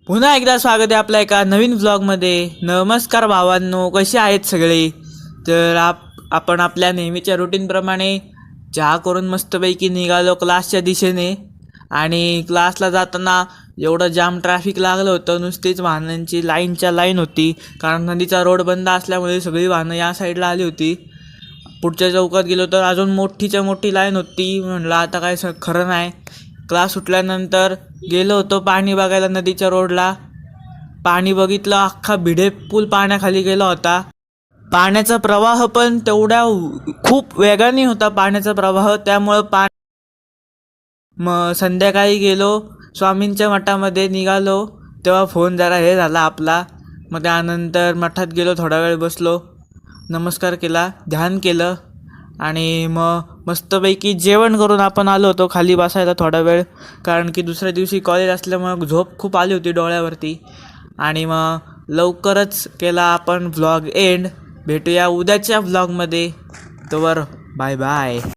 पुन्हा एकदा स्वागत आहे आपल्या एका नवीन व्लॉगमध्ये। नमस्कार भावांनो, कसे आहेत सगळे? तर आपण आपल्या नेहमीच्या रुटीनप्रमाणे चहा करून मस्तपैकी निघालो क्लासच्या दिशेने। आणि क्लासला जाताना एवढं जाम ट्रॅफिक लागलं होतं, नुसतीच वाहनांची लाईन होती। कारण नदीचा रोड बंद असल्यामुळे सगळी वाहनं या साईडला आली होती। पुढच्या चौकात गेलो तर अजून मोठी लाईन होती। म्हणलं आता काय खरं नाही। क्लास सुटल्यानंतर गेलो होतो पाणी बघायला नदीच्या रोडला। पाणी बघितलं, अख्खा भिडे पूल पाण्याखाली गेला होता। पाण्याचा प्रवाह पण तेवढ्या खूप वेगाने होता पाण्याचा प्रवाह, त्यामुळं मग संध्याकाळी गेलो स्वामींच्या मठामध्ये निघालो, तेव्हा फोन जरा हे झाला आपला। मग त्यानंतर मठात गेलो, थोडा वेळ बसलो, नमस्कार केला, ध्यान केलं आणि मग मस्तपैकी जेवण करून आपण आलो होतो खाली बसायला थोडा वेळ। कारण की दुसऱ्या दिवशी कॉलेज असल्यामुळे झोप खूप आली होती डोळ्यावरती। आणि मग लवकरच केला आपण व्लॉग एंड। भेटूया उद्याच्या व्लॉगमध्ये, तोवर बाय बाय।